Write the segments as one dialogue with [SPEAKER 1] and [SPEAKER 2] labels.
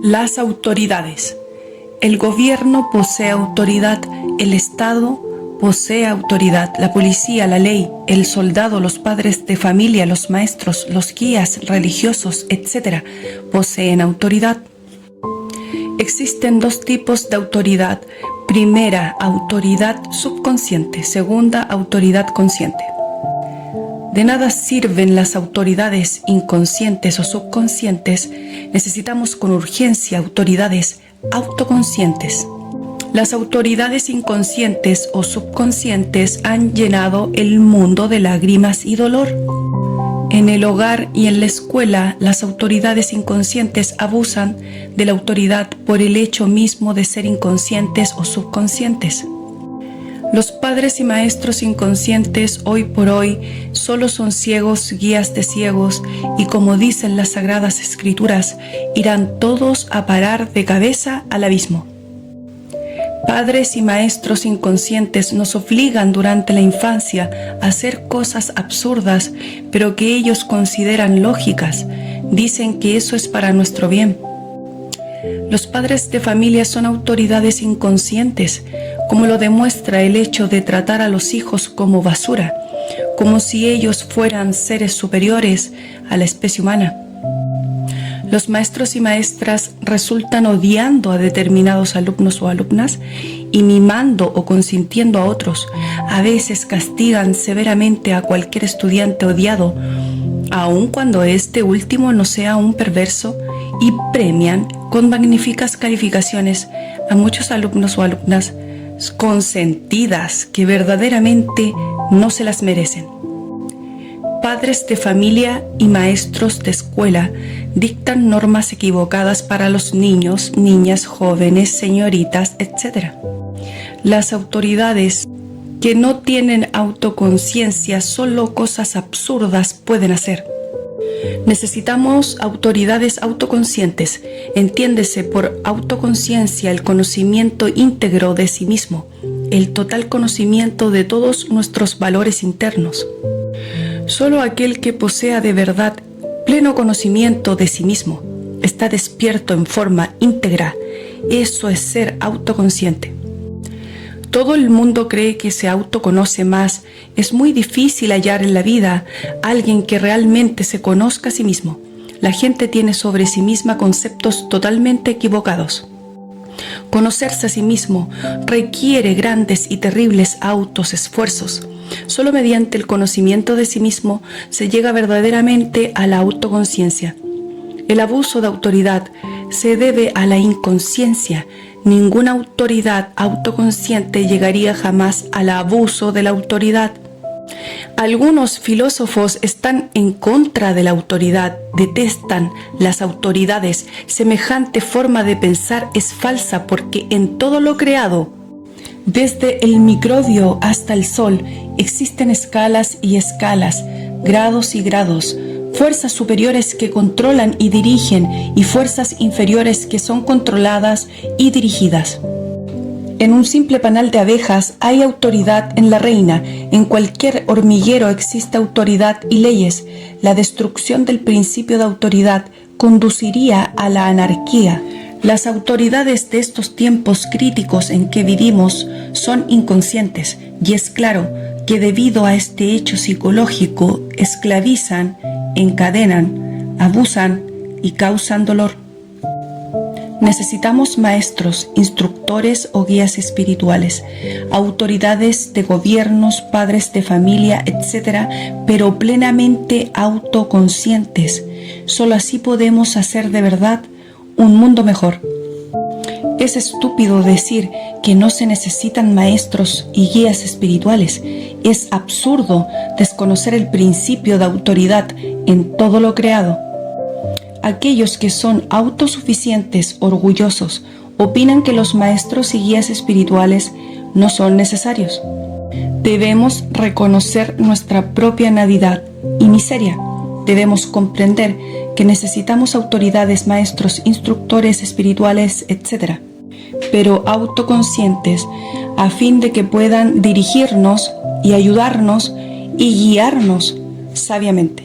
[SPEAKER 1] Las autoridades. El gobierno posee autoridad, el Estado posee autoridad, la policía, la ley, el soldado, los padres de familia, los maestros, los guías religiosos, etc. poseen autoridad. Existen dos tipos de autoridad. Primera, autoridad subconsciente. Segunda, autoridad consciente. De nada sirven las autoridades inconscientes o subconscientes. Necesitamos con urgencia autoridades autoconscientes. Las autoridades inconscientes o subconscientes han llenado el mundo de lágrimas y dolor. En el hogar y en la escuela, las autoridades inconscientes abusan de la autoridad por el hecho mismo de ser inconscientes o subconscientes. Los padres y maestros inconscientes hoy por hoy solo son ciegos, guías de ciegos, y como dicen las Sagradas Escrituras, irán todos a parar de cabeza al abismo. Padres y maestros inconscientes nos obligan durante la infancia a hacer cosas absurdas, pero que ellos consideran lógicas. Dicen que eso es para nuestro bien. Los padres de familia son autoridades inconscientes, como lo demuestra el hecho de tratar a los hijos como basura, como si ellos fueran seres superiores a la especie humana. Los maestros y maestras resultan odiando a determinados alumnos o alumnas y mimando o consintiendo a otros. A veces castigan severamente a cualquier estudiante odiado, aun cuando este último no sea un perverso, y premian con magníficas calificaciones a muchos alumnos o alumnas consentidas que verdaderamente no se las merecen. Padres de familia y maestros de escuela dictan normas equivocadas para los niños, niñas, jóvenes, señoritas, etc. Las autoridades que no tienen autoconciencia solo cosas absurdas pueden hacer. Necesitamos autoridades autoconscientes. Entiéndese por autoconciencia el conocimiento íntegro de sí mismo, el total conocimiento de todos nuestros valores internos. Solo aquel que posea de verdad pleno conocimiento de sí mismo está despierto en forma íntegra. Eso es ser autoconsciente. Todo el mundo cree que se autoconoce más. Es muy difícil hallar en la vida a alguien que realmente se conozca a sí mismo. La gente tiene sobre sí misma conceptos totalmente equivocados. Conocerse a sí mismo requiere grandes y terribles esfuerzos. Solo mediante el conocimiento de sí mismo se llega verdaderamente a la autoconciencia. El abuso de autoridad se debe a la inconsciencia. Ninguna autoridad autoconsciente llegaría jamás al abuso de la autoridad. Algunos filósofos están en contra de la autoridad, detestan las autoridades. Semejante forma de pensar es falsa porque en todo lo creado, desde el microbio hasta el sol, existen escalas y escalas, grados y grados, fuerzas superiores que controlan y dirigen y fuerzas inferiores que son controladas y dirigidas. En un simple panal de abejas hay autoridad en la reina. En cualquier hormiguero existe autoridad y leyes. La destrucción del principio de autoridad conduciría a la anarquía. Las autoridades de estos tiempos críticos en que vivimos son inconscientes, y es claro que debido a este hecho psicológico esclavizan, encadenan, abusan y causan dolor. Necesitamos maestros, instructores o guías espirituales, autoridades de gobiernos, padres de familia, etc., pero plenamente autoconscientes. Solo así podemos hacer de verdad un mundo mejor. Es estúpido decir que no se necesitan maestros y guías espirituales. Es absurdo desconocer el principio de autoridad en todo lo creado. Aquellos que son autosuficientes, orgullosos, opinan que los maestros y guías espirituales no son necesarios. Debemos reconocer nuestra propia nadidad y miseria. Debemos comprender que necesitamos autoridades, maestros, instructores espirituales, etc., pero autoconscientes, a fin de que puedan dirigirnos y ayudarnos y guiarnos sabiamente.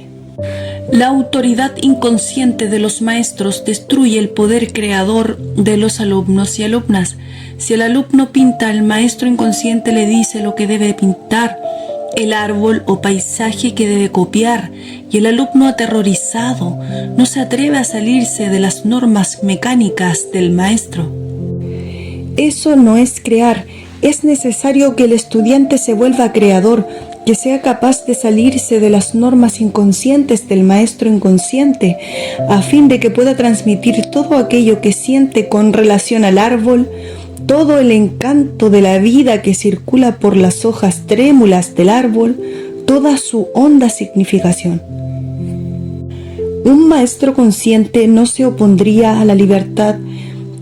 [SPEAKER 1] La autoridad inconsciente de los maestros destruye el poder creador de los alumnos y alumnas. Si el alumno pinta, el maestro inconsciente le dice lo que debe pintar, el árbol o paisaje que debe copiar, y el alumno aterrorizado no se atreve a salirse de las normas mecánicas del maestro. Eso no es crear. Es necesario que el estudiante se vuelva creador, que sea capaz de salirse de las normas inconscientes del maestro inconsciente, a fin de que pueda transmitir todo aquello que siente con relación al árbol, todo el encanto de la vida que circula por las hojas trémulas del árbol, toda su honda significación. Un maestro consciente no se opondría a la libertad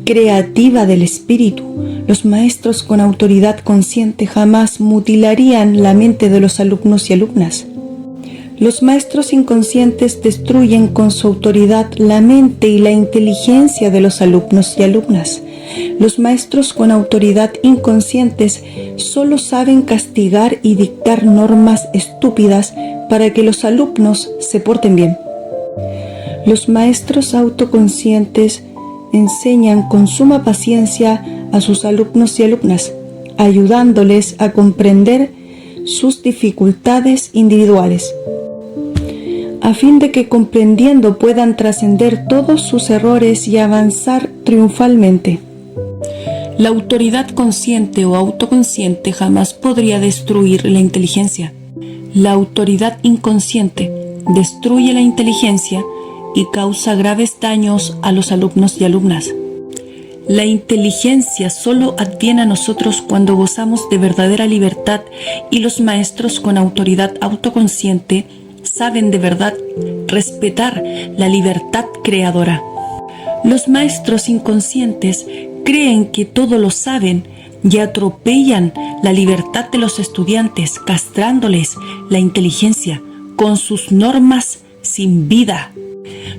[SPEAKER 1] creativa del espíritu. Los maestros con autoridad consciente jamás mutilarían la mente de los alumnos y alumnas. Los maestros inconscientes destruyen con su autoridad la mente y la inteligencia de los alumnos y alumnas. Los maestros con autoridad inconscientes solo saben castigar y dictar normas estúpidas para que los alumnos se porten bien. Los maestros autoconscientes enseñan con suma paciencia a sus alumnos y alumnas, ayudándoles a comprender sus dificultades individuales, a fin de que comprendiendo puedan trascender todos sus errores y avanzar triunfalmente. La autoridad consciente o autoconsciente jamás podría destruir la inteligencia. La autoridad inconsciente destruye la inteligencia y causa graves daños a los alumnos y alumnas. La inteligencia solo adviene a nosotros cuando gozamos de verdadera libertad, y los maestros con autoridad autoconsciente saben de verdad respetar la libertad creadora. Los maestros inconscientes creen que todo lo saben y atropellan la libertad de los estudiantes, castrándoles la inteligencia con sus normas sin vida.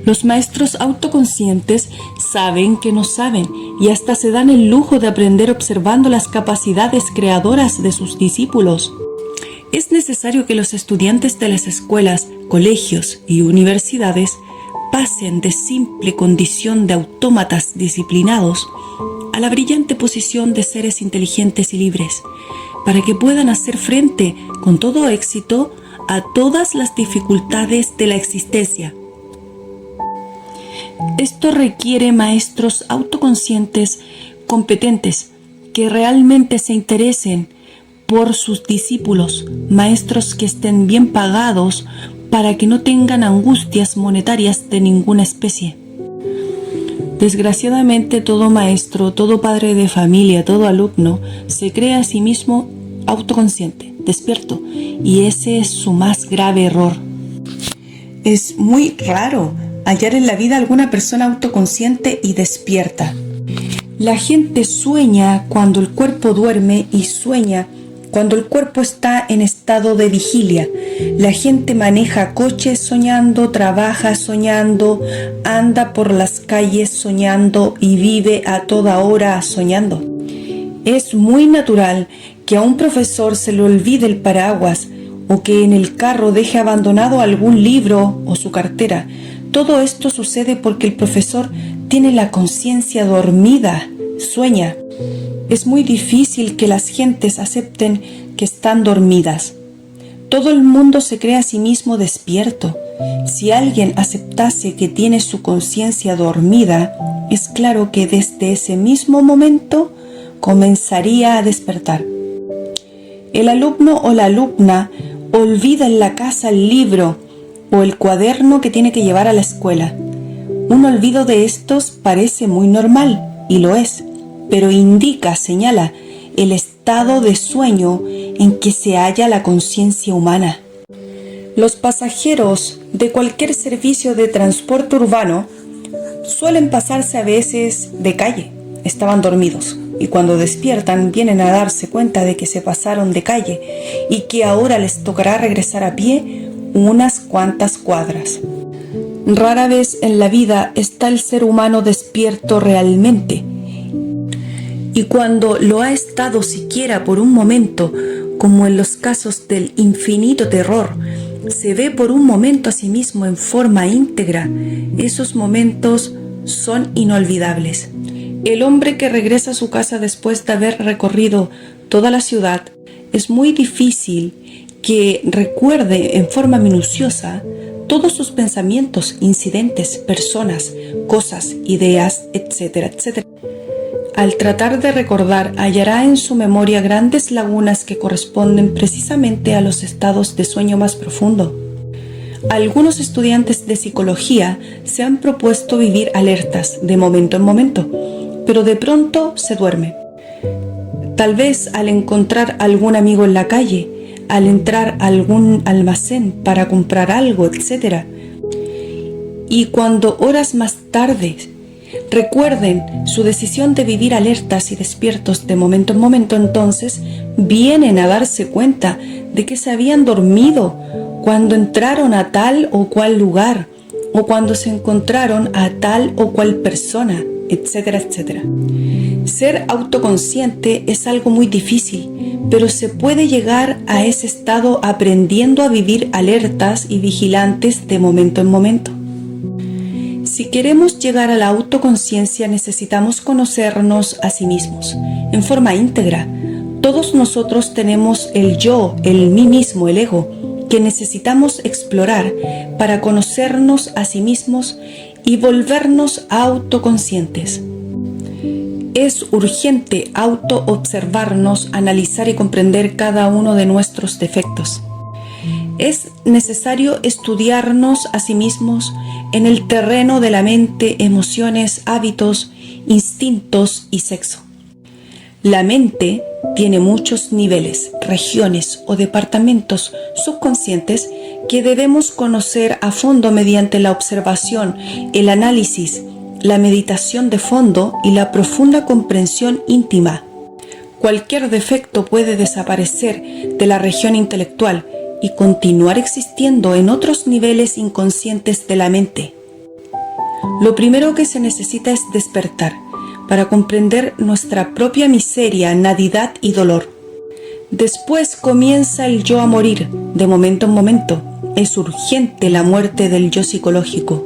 [SPEAKER 1] Los maestros autoconscientes saben que no saben y hasta se dan el lujo de aprender observando las capacidades creadoras de sus discípulos. Es necesario que los estudiantes de las escuelas, colegios y universidades pasen de simple condición de autómatas disciplinados a la brillante posición de seres inteligentes y libres, para que puedan hacer frente con todo éxito a todas las dificultades de la existencia. Esto requiere maestros autoconscientes competentes que realmente se interesen por sus discípulos, maestros que estén bien pagados para que no tengan angustias monetarias de ninguna especie. Desgraciadamente, todo maestro, todo padre de familia, todo alumno se cree a sí mismo autoconsciente, despierto, y ese es su más grave error. Es muy raro hallar en la vida alguna persona autoconsciente y despierta. La gente sueña cuando el cuerpo duerme y sueña cuando el cuerpo está en estado de vigilia. La gente maneja coches soñando, trabaja soñando, anda por las calles soñando y vive a toda hora soñando. Es muy natural que a un profesor se le olvide el paraguas o que en el carro deje abandonado algún libro o su cartera. Todo esto sucede porque el profesor tiene la conciencia dormida, sueña. Es muy difícil que las gentes acepten que están dormidas. Todo el mundo se cree a sí mismo despierto. Si alguien aceptase que tiene su conciencia dormida, es claro que desde ese mismo momento comenzaría a despertar. El alumno o la alumna olvida en la casa el libro o el cuaderno que tiene que llevar a la escuela. Un olvido de estos parece muy normal, y lo es, pero indica, señala, el estado de sueño en que se halla la conciencia humana. Los pasajeros de cualquier servicio de transporte urbano suelen pasarse a veces de calle. Estaban dormidos y cuando despiertan vienen a darse cuenta de que se pasaron de calle y que ahora les tocará regresar a pie unas cuantas cuadras. Rara vez en la vida está el ser humano despierto realmente, y cuando lo ha estado siquiera por un momento, como en los casos del infinito terror, se ve por un momento a sí mismo en forma íntegra, esos momentos son inolvidables. El hombre que regresa a su casa después de haber recorrido toda la ciudad, es muy difícil que recuerde en forma minuciosa todos sus pensamientos, incidentes, personas, cosas, ideas, etcétera, etcétera. Al tratar de recordar, hallará en su memoria grandes lagunas que corresponden precisamente a los estados de sueño más profundo. Algunos estudiantes de psicología se han propuesto vivir alertas de momento en momento, pero de pronto se duermen. Tal vez al encontrar algún amigo en la calle, al entrar a algún almacén para comprar algo, etc. Y cuando horas más tarde recuerden su decisión de vivir alertas y despiertos de momento en momento, entonces vienen a darse cuenta de que se habían dormido cuando entraron a tal o cual lugar o cuando se encontraron a tal o cual persona, etcétera, etcétera. Ser autoconsciente es algo muy difícil, pero se puede llegar a ese estado aprendiendo a vivir alertas y vigilantes de momento en momento. Si queremos llegar a la autoconciencia, necesitamos conocernos a sí mismos en forma íntegra. Todos nosotros tenemos el yo, el mí mismo, el ego, que necesitamos explorar para conocernos a sí mismos y volvernos autoconscientes. Es urgente autoobservarnos, analizar y comprender cada uno de nuestros defectos. Es necesario estudiarnos a sí mismos en el terreno de la mente, emociones, hábitos, instintos y sexo. La mente tiene muchos niveles, regiones o departamentos subconscientes que debemos conocer a fondo mediante la observación, el análisis, la meditación de fondo y la profunda comprensión íntima. Cualquier defecto puede desaparecer de la región intelectual y continuar existiendo en otros niveles inconscientes de la mente. Lo primero que se necesita es despertar para comprender nuestra propia miseria, nadidad y dolor. Después comienza el yo a morir, de momento en momento. Es urgente la muerte del yo psicológico.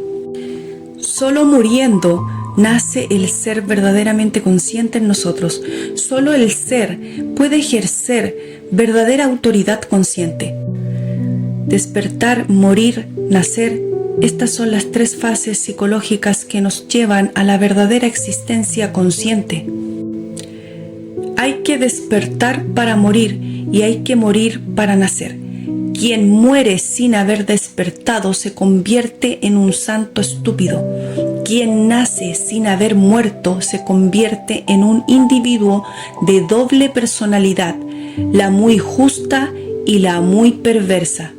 [SPEAKER 1] Solo muriendo nace el ser verdaderamente consciente en nosotros. Solo el ser puede ejercer verdadera autoridad consciente. Despertar, morir, nacer, estas son las tres fases psicológicas que nos llevan a la verdadera existencia consciente. Hay que despertar para morir y hay que morir para nacer. Quien muere sin haber despertado se convierte en un santo estúpido. Quien nace sin haber muerto se convierte en un individuo de doble personalidad, la muy justa y la muy perversa.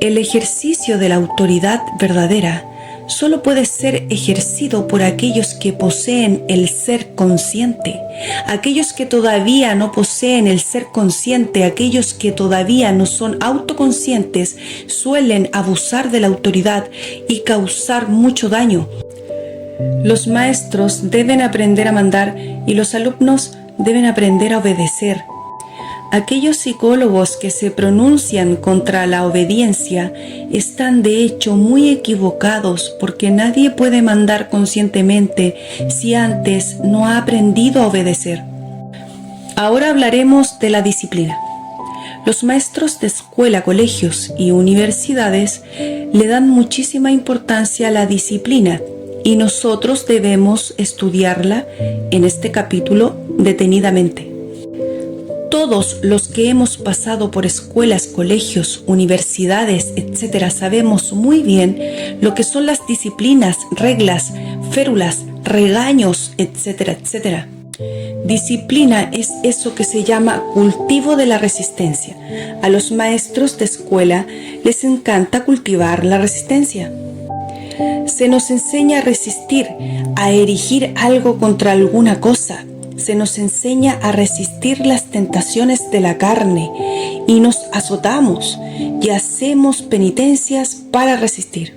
[SPEAKER 1] El ejercicio de la autoridad verdadera solo puede ser ejercido por aquellos que poseen el ser consciente. Aquellos que todavía no poseen el ser consciente, aquellos que todavía no son autoconscientes, suelen abusar de la autoridad y causar mucho daño. Los maestros deben aprender a mandar y los alumnos deben aprender a obedecer. Aquellos psicólogos que se pronuncian contra la obediencia están de hecho muy equivocados, porque nadie puede mandar conscientemente si antes no ha aprendido a obedecer. Ahora hablaremos de la disciplina. Los maestros de escuela, colegios y universidades le dan muchísima importancia a la disciplina y nosotros debemos estudiarla en este capítulo detenidamente. Todos los que hemos pasado por escuelas, colegios, universidades, etc., sabemos muy bien lo que son las disciplinas, reglas, férulas, regaños, etcétera, etcétera. Disciplina es eso que se llama cultivo de la resistencia. A los maestros de escuela les encanta cultivar la resistencia. Se nos enseña a resistir, a erigir algo contra alguna cosa. Se nos enseña a resistir las tentaciones de la carne y nos azotamos y hacemos penitencias para resistir.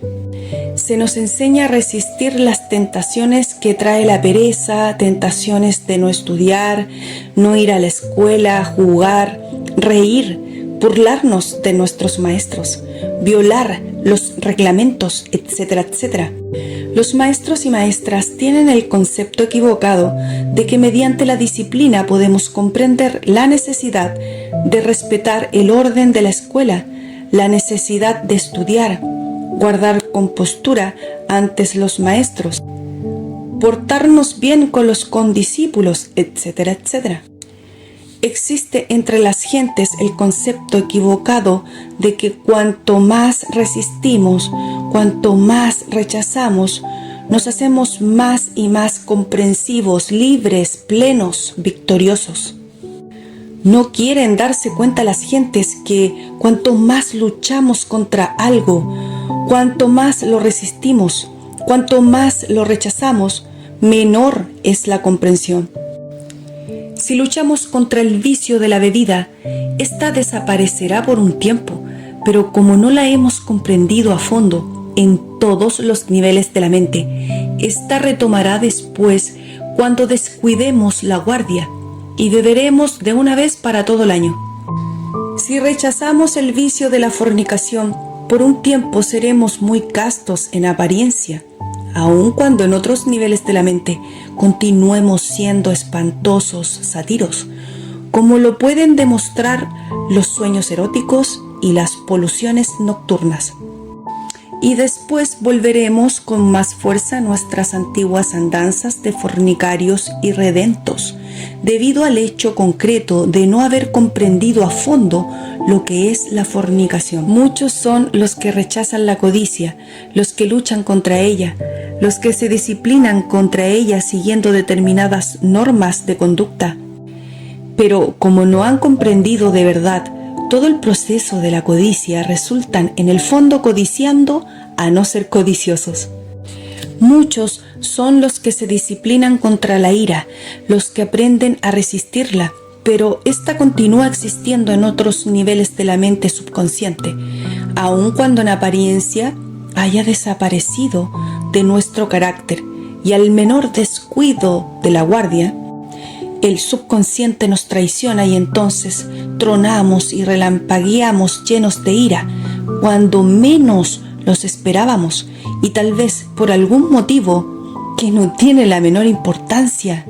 [SPEAKER 1] Se nos enseña a resistir las tentaciones que trae la pereza, tentaciones de no estudiar, no ir a la escuela, jugar, reír, burlarnos de nuestros maestros, violar los reglamentos, etcétera, etcétera. Los maestros y maestras tienen el concepto equivocado de que mediante la disciplina podemos comprender la necesidad de respetar el orden de la escuela, la necesidad de estudiar, guardar compostura ante los maestros, portarnos bien con los condiscípulos, etcétera, etcétera. Existe entre las gentes el concepto equivocado de que cuanto más resistimos, cuanto más rechazamos, nos hacemos más y más comprensivos, libres, plenos, victoriosos. No quieren darse cuenta las gentes que cuanto más luchamos contra algo, cuanto más lo resistimos, cuanto más lo rechazamos, menor es la comprensión. Si luchamos contra el vicio de la bebida, esta desaparecerá por un tiempo, pero como no la hemos comprendido a fondo en todos los niveles de la mente, esta retomará después cuando descuidemos la guardia y beberemos de una vez para todo el año. Si rechazamos el vicio de la fornicación, por un tiempo seremos muy castos en apariencia, aun cuando en otros niveles de la mente continuemos siendo espantosos sátiros, como lo pueden demostrar los sueños eróticos y las poluciones nocturnas. Y después volveremos con más fuerza a nuestras antiguas andanzas de fornicarios y redentos, debido al hecho concreto de no haber comprendido a fondo lo que es la fornicación. Muchos son los que rechazan la codicia, los que luchan contra ella, los que se disciplinan contra ella siguiendo determinadas normas de conducta. Pero como no han comprendido de verdad todo el proceso de la codicia, resultan en el fondo codiciando a no ser codiciosos. Muchos son los que se disciplinan contra la ira, los que aprenden a resistirla, pero esta continúa existiendo en otros niveles de la mente subconsciente, aun cuando en apariencia haya desaparecido de nuestro carácter, y al menor descuido de la guardia, el subconsciente nos traiciona y entonces tronamos y relampagueamos llenos de ira cuando menos los esperábamos y tal vez por algún motivo que no tiene la menor importancia.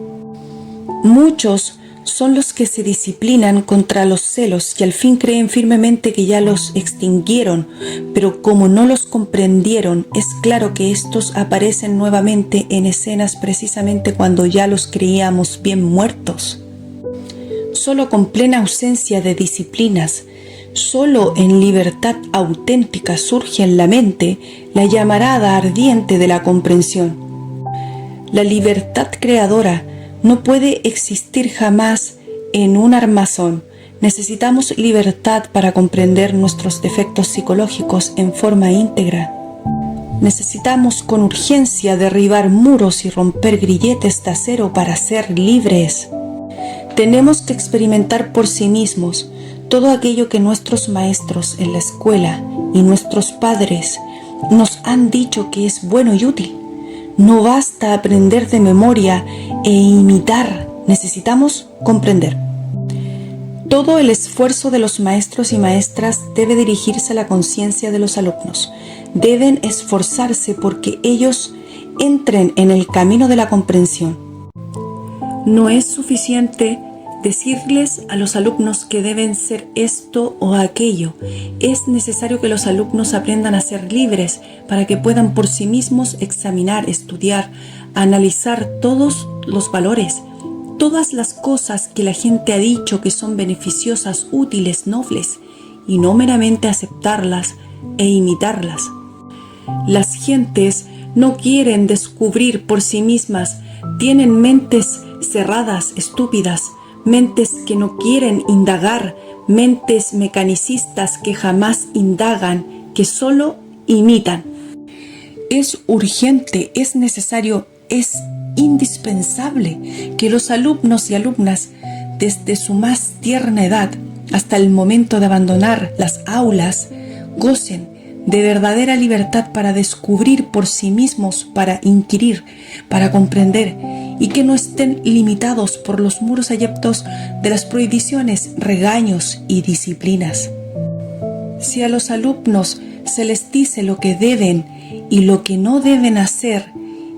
[SPEAKER 1] Muchos son los que se disciplinan contra los celos y al fin creen firmemente que ya los extinguieron, pero como no los comprendieron, es claro que estos aparecen nuevamente en escenas precisamente cuando ya los creíamos bien muertos. Solo con plena ausencia de disciplinas, solo en libertad auténtica surge en la mente la llamarada ardiente de la comprensión. La libertad creadora no puede existir jamás en un armazón. Necesitamos libertad para comprender nuestros defectos psicológicos en forma íntegra. Necesitamos con urgencia derribar muros y romper grilletes de acero para ser libres. Tenemos que experimentar por sí mismos todo aquello que nuestros maestros en la escuela y nuestros padres nos han dicho que es bueno y útil. No basta aprender de memoria e imitar, necesitamos comprender. Todo el esfuerzo de los maestros y maestras debe dirigirse a la conciencia de los alumnos. Deben esforzarse porque ellos entren en el camino de la comprensión. No es suficiente decirles a los alumnos que deben ser esto o aquello. Es necesario que los alumnos aprendan a ser libres para que puedan por sí mismos examinar, estudiar, analizar todos los valores, todas las cosas que la gente ha dicho que son beneficiosas, útiles, nobles, y no meramente aceptarlas e imitarlas. Las gentes no quieren descubrir por sí mismas, tienen mentes cerradas, estúpidas, mentes que no quieren indagar, mentes mecanicistas que jamás indagan, que solo imitan. Es urgente, es necesario, es indispensable que los alumnos y alumnas, desde su más tierna edad hasta el momento de abandonar las aulas, gocen de verdadera libertad para descubrir por sí mismos, para inquirir, para comprender, y que no estén limitados por los muros ayeptos de las prohibiciones, regaños y disciplinas. Si a los alumnos se les dice lo que deben y lo que no deben hacer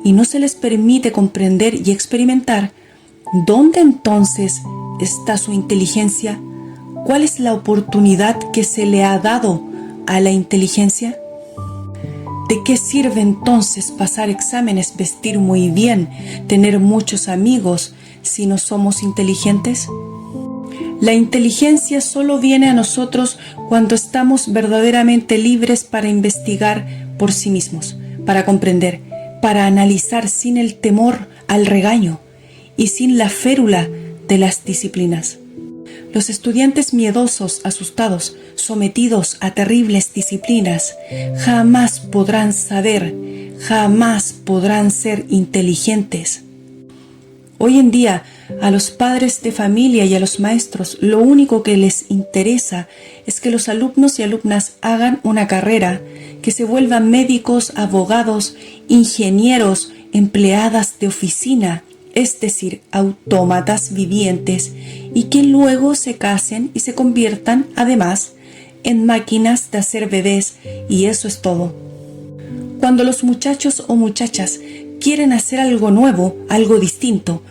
[SPEAKER 1] y no se les permite comprender y experimentar, ¿dónde entonces está su inteligencia? ¿Cuál es la oportunidad que se le ha dado a la inteligencia? ¿De qué sirve entonces pasar exámenes, vestir muy bien, tener muchos amigos si no somos inteligentes? La inteligencia solo viene a nosotros cuando estamos verdaderamente libres para investigar por sí mismos, para comprender, para analizar sin el temor al regaño y sin la férula de las disciplinas. Los estudiantes miedosos, asustados, sometidos a terribles disciplinas, jamás podrán saber, jamás podrán ser inteligentes. Hoy en día, a los padres de familia y a los maestros, lo único que les interesa es que los alumnos y alumnas hagan una carrera, que se vuelvan médicos, abogados, ingenieros, empleadas de oficina, es decir, autómatas vivientes, y que luego se casen y se conviertan, además, en máquinas de hacer bebés, y eso es todo. Cuando los muchachos o muchachas quieren hacer algo nuevo, algo distinto,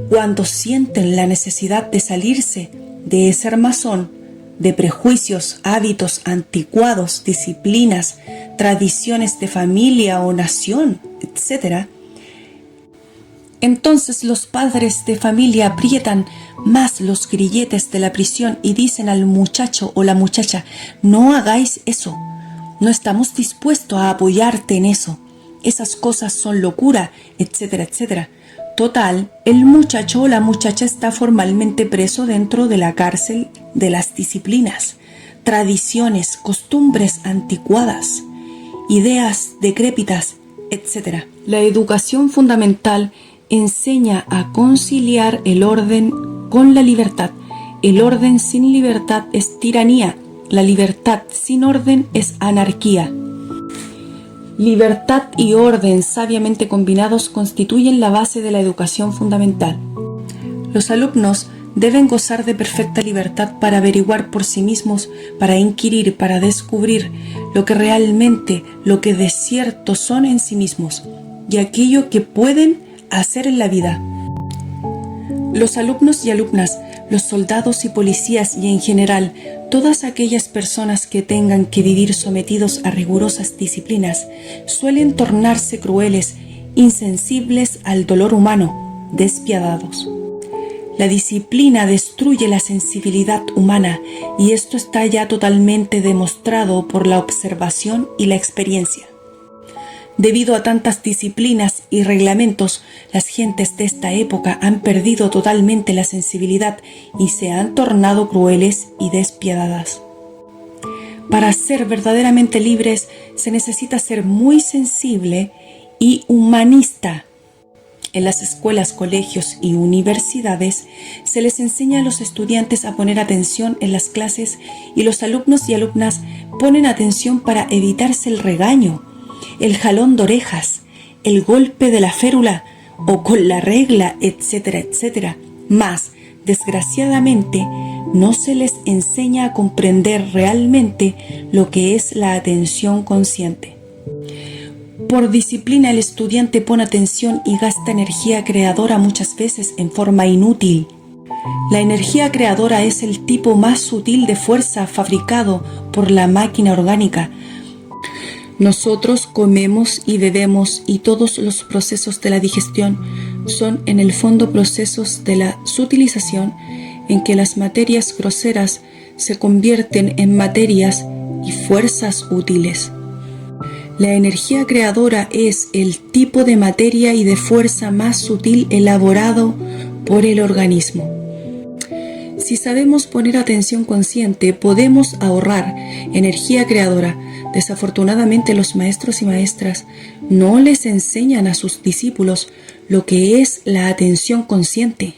[SPEAKER 1] cuando sienten la necesidad de salirse de ese armazón de prejuicios, hábitos anticuados, disciplinas, tradiciones de familia o nación, etc., entonces los padres de familia aprietan más los grilletes de la prisión y dicen al muchacho o la muchacha: no hagáis eso, no estamos dispuestos a apoyarte en eso, esas cosas son locura, etcétera, etcétera. Total, el muchacho o la muchacha está formalmente preso dentro de la cárcel de las disciplinas, tradiciones, costumbres anticuadas, ideas decrépitas, etc. La educación fundamental enseña a conciliar el orden con la libertad. El orden sin libertad es tiranía. La libertad sin orden es anarquía. Libertad y orden sabiamente combinados constituyen la base de la educación fundamental. Los alumnos deben gozar de perfecta libertad para averiguar por sí mismos, para inquirir, para descubrir lo que realmente, lo que de cierto son en sí mismos y aquello que pueden hacer en la vida. Los alumnos y alumnas, los soldados y policías y en general, todas aquellas personas que tengan que vivir sometidos a rigurosas disciplinas, suelen tornarse crueles, insensibles al dolor humano, despiadados. La disciplina destruye la sensibilidad humana y esto está ya totalmente demostrado por la observación y la experiencia. Debido a tantas disciplinas y reglamentos, las gentes de esta época han perdido totalmente la sensibilidad y se han tornado crueles y despiadadas. Para ser verdaderamente libres se necesita ser muy sensible y humanista. En las escuelas, colegios y universidades se les enseña a los estudiantes a poner atención en las clases y los alumnos y alumnas ponen atención para evitarse el regaño, el jalón de orejas, el golpe de la férula o con la regla, etcétera, etcétera. Mas, desgraciadamente, no se les enseña a comprender realmente lo que es la atención consciente. Por disciplina el estudiante pone atención y gasta energía creadora muchas veces en forma inútil. La energía creadora es el tipo más sutil de fuerza fabricado por la máquina orgánica. Nosotros comemos y bebemos y todos los procesos de la digestión son en el fondo procesos de la sutilización en que las materias groseras se convierten en materias y fuerzas útiles. La energía creadora es el tipo de materia y de fuerza más sutil elaborado por el organismo. Si sabemos poner atención consciente, podemos ahorrar energía creadora. Desafortunadamente, los maestros y maestras no les enseñan a sus discípulos lo que es la atención consciente.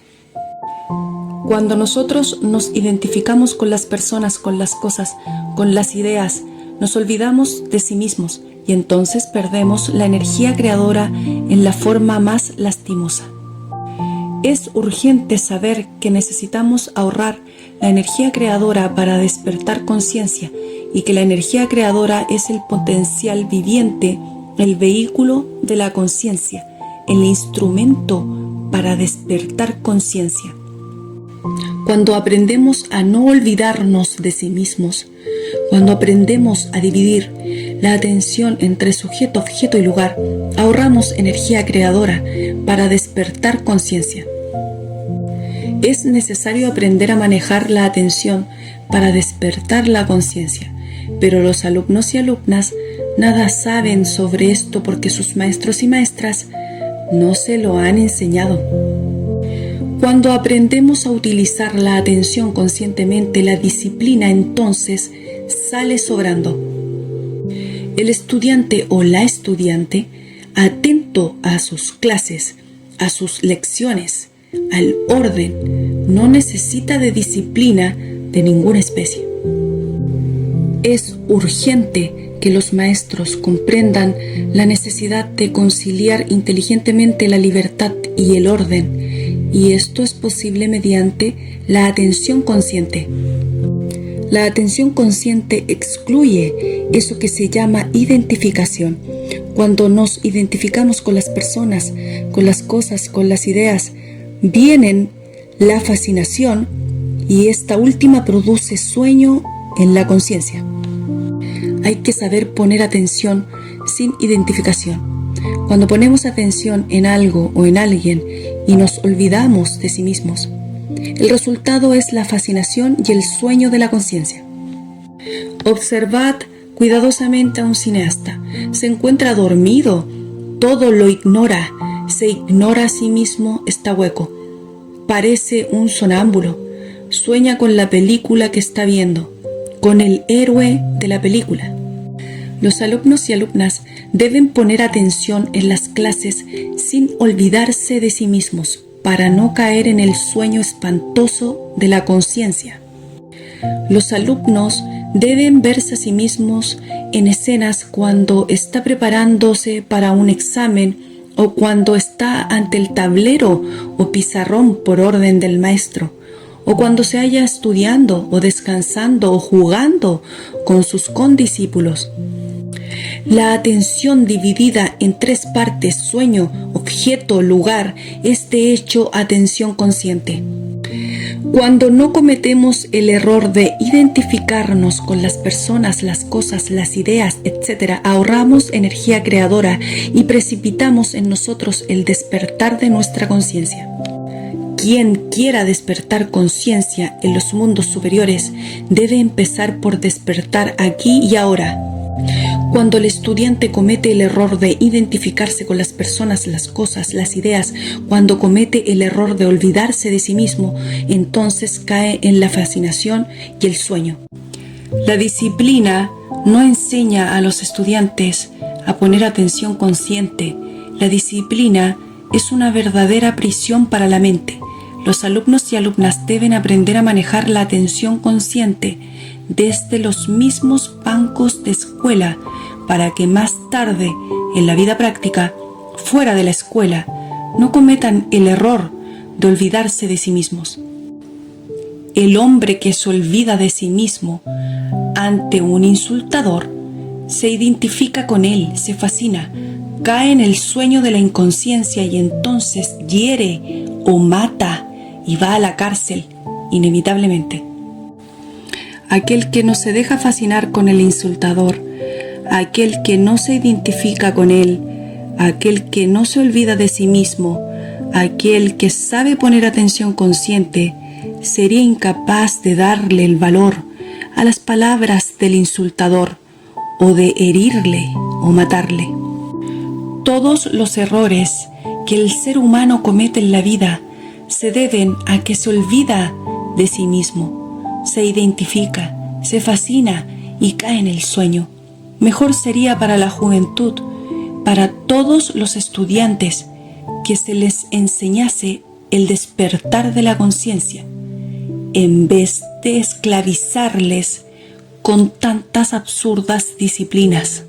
[SPEAKER 1] Cuando nosotros nos identificamos con las personas, con las cosas, con las ideas, nos olvidamos de sí mismos y entonces perdemos la energía creadora en la forma más lastimosa. Es urgente saber que necesitamos ahorrar la energía creadora para despertar conciencia y que la energía creadora es el potencial viviente, el vehículo de la conciencia, el instrumento para despertar conciencia. Cuando aprendemos a no olvidarnos de sí mismos, cuando aprendemos a dividir la atención entre sujeto, objeto y lugar, ahorramos energía creadora para despertar conciencia. Es necesario aprender a manejar la atención para despertar la conciencia, pero los alumnos y alumnas nada saben sobre esto porque sus maestros y maestras no se lo han enseñado. Cuando aprendemos a utilizar la atención conscientemente, la disciplina entonces sale sobrando. El estudiante o la estudiante, atento a sus clases, a sus lecciones, al orden, no necesita de disciplina de ninguna especie. Es urgente que los maestros comprendan la necesidad de conciliar inteligentemente la libertad y el orden, y esto es posible mediante la atención consciente. La atención consciente excluye eso que se llama identificación. Cuando nos identificamos con las personas, con las cosas, con las ideas, vienen la fascinación y esta última produce sueño en la conciencia. Hay que saber poner atención sin identificación. Cuando ponemos atención en algo o en alguien y nos olvidamos de sí mismos, el resultado es la fascinación y el sueño de la conciencia. Observad cuidadosamente a un cineasta. Se encuentra dormido, todo lo ignora, se ignora a sí mismo, está hueco. Parece un sonámbulo, sueña con la película que está viendo, con el héroe de la película. Los alumnos y alumnas deben poner atención en las clases sin olvidarse de sí mismos, para no caer en el sueño espantoso de la conciencia. Los alumnos deben verse a sí mismos en escenas cuando está preparándose para un examen o cuando está ante el tablero o pizarrón por orden del maestro, o cuando se halla estudiando o descansando o jugando con sus condiscípulos. La atención dividida en tres partes, sueño, objeto, lugar, es de hecho atención consciente. Cuando no cometemos el error de identificarnos con las personas, las cosas, las ideas, etc., ahorramos energía creadora y precipitamos en nosotros el despertar de nuestra conciencia. Quien quiera despertar conciencia en los mundos superiores debe empezar por despertar aquí y ahora. Cuando el estudiante comete el error de identificarse con las personas, las cosas, las ideas, cuando comete el error de olvidarse de sí mismo, entonces cae en la fascinación y el sueño. La disciplina no enseña a los estudiantes a poner atención consciente. La disciplina es una verdadera prisión para la mente. Los alumnos y alumnas deben aprender a manejar la atención consciente desde los mismos bancos de escuela para que más tarde, en la vida práctica, fuera de la escuela, no cometan el error de olvidarse de sí mismos. El hombre que se olvida de sí mismo ante un insultador se identifica con él, se fascina, cae en el sueño de la inconsciencia y entonces hiere o mata y va a la cárcel inevitablemente. Aquel que no se deja fascinar con el insultador, aquel que no se identifica con él, aquel que no se olvida de sí mismo, aquel que sabe poner atención consciente, sería incapaz de darle el valor a las palabras del insultador o de herirle o matarle. Todos los errores que el ser humano comete en la vida se deben a que se olvida de sí mismo, se identifica, se fascina y cae en el sueño. Mejor sería para la juventud, para todos los estudiantes, que se les enseñase el despertar de la conciencia, en vez de esclavizarles con tantas absurdas disciplinas.